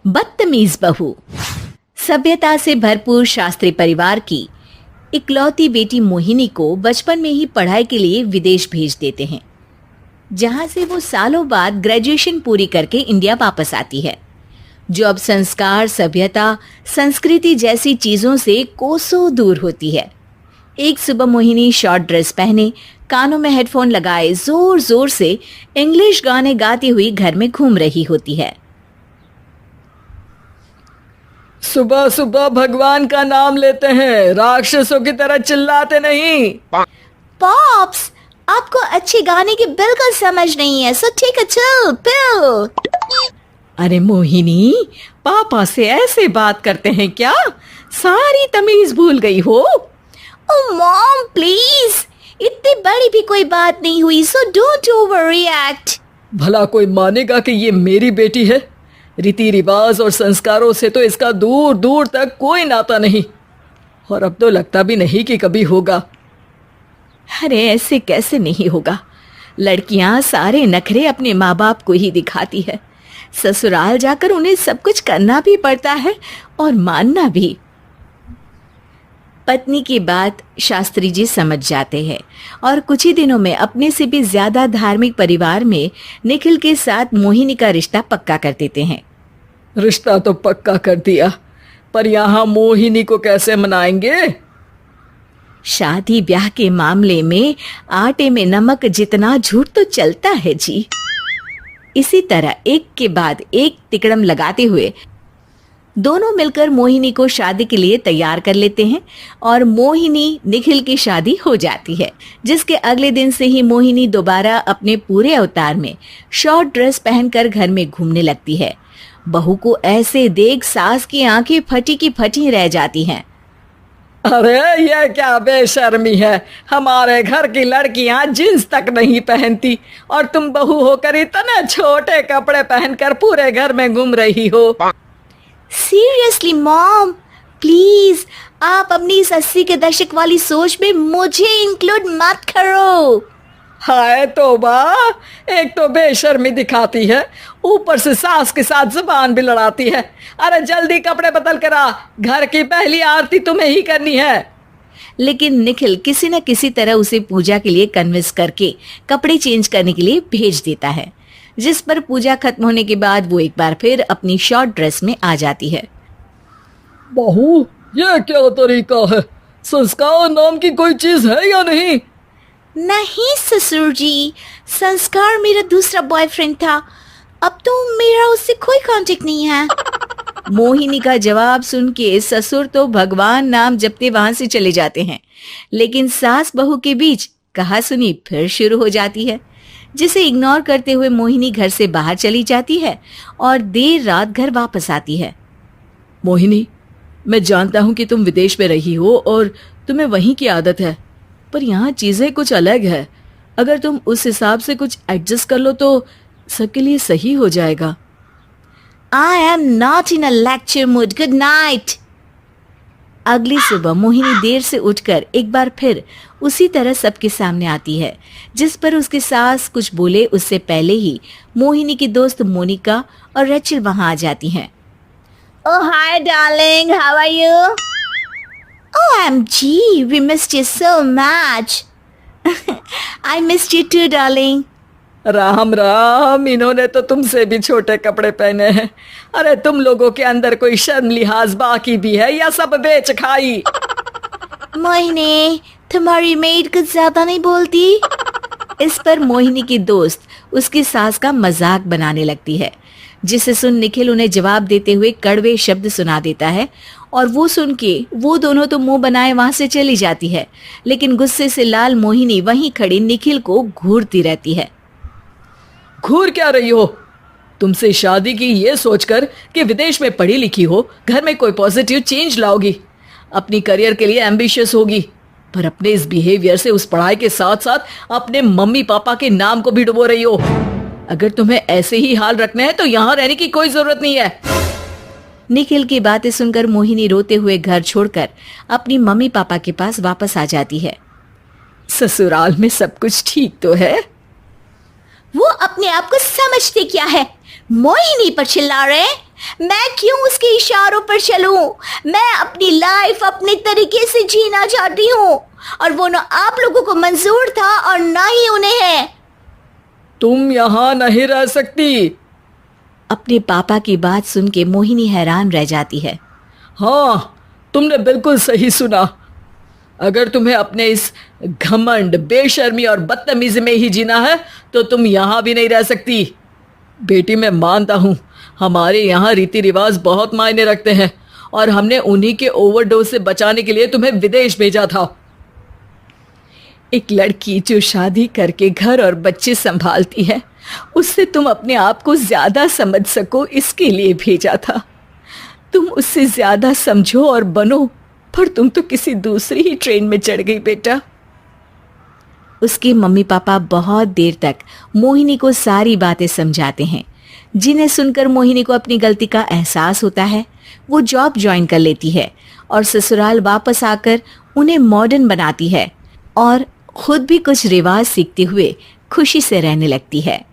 बदतमीज बहू। सभ्यता से भरपूर शास्त्री परिवार की इकलौती बेटी मोहिनी को बचपन में ही पढ़ाई के लिए विदेश भेज देते हैं, जहां से वो सालों बाद ग्रेजुएशन पूरी करके इंडिया वापस आती है, जो अब संस्कार, सभ्यता, संस्कृति जैसी चीजों से कोसों दूर होती है। एक सुबह मोहिनी शॉर्ट ड्रेस पहने, कानों में हेडफोन लगाए जोर जोर से इंग्लिश गाने गाती हुई घर में घूम रही होती है। सुबह सुबह भगवान का नाम लेते हैं, राक्षसों की तरह चिल्लाते नहीं। पॉप्स, आपको अच्छे गाने की बिल्कुल समझ नहीं है, सो ठीक है, चिल पिल। अरे मोहिनी, पापा से ऐसे बात करते हैं क्या? सारी तमीज भूल गई हो। ओह मॉम प्लीज, इतनी बड़ी भी कोई बात नहीं हुई, सो डोंट ओवर रिएक्ट। भला कोई मानेगा कि ये मेरी बेटी है? रीति रिवाज और संस्कारों से तो इसका दूर दूर तक कोई नाता नहीं, और अब तो लगता भी नहीं कि कभी होगा। अरे ऐसे कैसे नहीं होगा? लड़कियां सारे नखरे अपने माँ बाप को ही दिखाती है। ससुराल जाकर उन्हें सब कुछ करना भी पड़ता है और मानना भी। पत्नी की बात शास्त्री जी समझ जाते हैं और कुछ ही दिनों में अपने से भी ज्यादा धार्मिक परिवार में निखिल के साथ मोहिनी का रिश्ता पक्का कर देते हैं। रिश्ता तो पक्का कर दिया, पर यहाँ मोहिनी को कैसे मनाएंगे? शादी ब्याह के मामले में आटे में नमक जितना झूठ तो चलता है जी। इसी तरह एक के बाद एक तिकड़म लगाते हुए दोनों मिलकर मोहिनी को शादी के लिए तैयार कर लेते हैं और मोहिनी निखिल की शादी हो जाती है, जिसके अगले दिन से ही मोहिनी दोबारा अपने पूरे अवतार में शॉर्ट ड्रेस पहनकर घर में घूमने लगती है। बहू को ऐसे देख सास की आंखें फटी की फटी रह जाती हैं। अरे ये क्या बेशर्मी है, हमारे घर की लड़कियां जींस तक नहीं पहनती और तुम बहू होकर इतने छोटे कपड़े पहनकर पूरे घर में घूम रही हो। सीरियसली मॉम, प्लीज आप अपनी इस 80 के दशक वाली सोच में मुझे इंक्लूड मत करो। हाय तौबा, एक तो बेशर्मी दिखाती है, ऊपर से सास के साथ जुबान भी लड़ाती है। अरे जल्दी कपड़े बदल कर आ, घर की पहली आरती तुम्हें ही करनी है। लेकिन निखिल किसी न किसी तरह उसे पूजा के लिए कन्विंस करके कपड़े चेंज करने के लिए भेज देता है, जिस पर पूजा खत्म होने के बाद वो एक बार फिर अपनी शॉर्ट ड्रेस में आ जाती है। बहू, ये क्या तरीका है? संस्कार नाम की कोई चीज है या नहीं? नहीं ससुर जी, संस्कार मेरा दूसरा बॉयफ्रेंड था, अब तो मेरा उससे कोई कांटेक्ट नहीं है। मोहिनी का जवाब सुन के ससुर तो भगवान नाम जपते वहां से चले जाते हैं, लेकिन सास बहू के बीच कहासुनी फिर शुरू हो जाती है, जिसे इग्नोर करते हुए मोहिनी घर से बाहर चली जाती है और देर रात घर वापस आती है। मोहिनी, मैं जानता हूं कि तुम विदेश में रही हो और तुम्हें वहीं की आदत है, पर यहाँ चीजें कुछ अलग है। अगर तुम उस हिसाब से कुछ एडजस्ट कर लो तो सबके लिए सही हो जाएगा। I am not in a lecture mood. Good night. अगली सुबह मोहिनी देर से उठकर एक बार फिर उसी तरह सबके सामने आती है, जिस पर उसकी सास कुछ बोले उससे पहले ही मोहिनी की दोस्त मोनिका और रचिल वहां आ जाती हैं। Oh hi darling, how are you? OMG, we missed you so much. I missed you too darling. Ram Ram, इन्होंने तो तुमसे भी छोटे कपड़े पहने हैं। अरे तुम लोगों के अंदर कोई शर्म लिहाज बाकी भी है या सब बेच खाई? मोहिनी, तुम्हारी मेड कुछ ज्यादा नहीं बोलती? इस पर मोहिनी की दोस्त उसकी सास का मजाक बनाने लगती है, जिसे सुन निखिल उन्हें जवाब देते हुए कड़वे शब्द सुना देता है और वो सुन के वो दोनों तो मुंह बनाए वहां से चली जाती है, लेकिन गुस्से से लाल मोहिनी वहीं खड़ी निखिल को घूरती रहती है। घूर क्या रही हो? तुमसे शादी की ये सोचकर कि विदेश में पढ़ी लिखी हो, घर में कोई पॉजिटिव चेंज लाओगी, अपनी करियर के लिए एम्बिशियस होगी, पर अपने इस बिहेवियर से उस पढ़ाई के साथ साथ अपने मम्मी पापा के नाम को भी डुबो रही हो। अगर तुम्हें ऐसे ही हाल रखना है तो यहाँ रहने की कोई जरूरत नहीं है। निखिल की बातें सुनकर मोहिनी रोते हुए घर छोड़कर अपनी मम्मी पापा के पास वापस आ जाती है। ससुराल में सब कुछ ठीक तो है? वो अपने आप को समझते क्या है? मोहिनी पर चिल्ला रहे? मैं क्यों उसके इशारों पर चलूं? मैं अपनी लाइफ अपने तरीके से जीना चाहती हूँ और वो ना आप लोगों को मंजूर था और ना ही उन्हें है। तुम यहाँ नहीं रह सकती। अपने पापा की बात सुन के मोहिनी हैरान रह जाती है। हाँ, तुमने बिल्कुल सही सुना। अगर तुम्हें अपने इस घमंड, बेशर्मी और बदतमीजी में ही जीना है तो तुम यहाँ भी नहीं रह सकती। बेटी, मैं मानता हूँ हमारे यहाँ रीति रिवाज बहुत मायने रखते हैं और हमने उन्हीं के ओवरडोज से बचाने के लिए तुम्हें विदेश भेजा था। एक लड़की जो शादी करके घर और बच्चे संभालती है, उससे तुम अपने आप को ज्यादा समझ सको इसके लिए भेजा था। तुम उससे ज्यादा समझो और बनो, पर तुम तो किसी दूसरी ही ट्रेन में चढ़ गई बेटा। उसके मम्मी पापा बहुत देर तक मोहिनी को सारी बातें समझाते हैं, जिन्हें सुनकर मोहिनी को अपनी गलती का एहसास होता है। वो जॉब ज्वाइन कर लेती है और ससुराल वापस आकर उन्हें मॉडर्न बनाती है और खुद भी कुछ रिवाज सीखते हुए खुशी से रहने लगती है।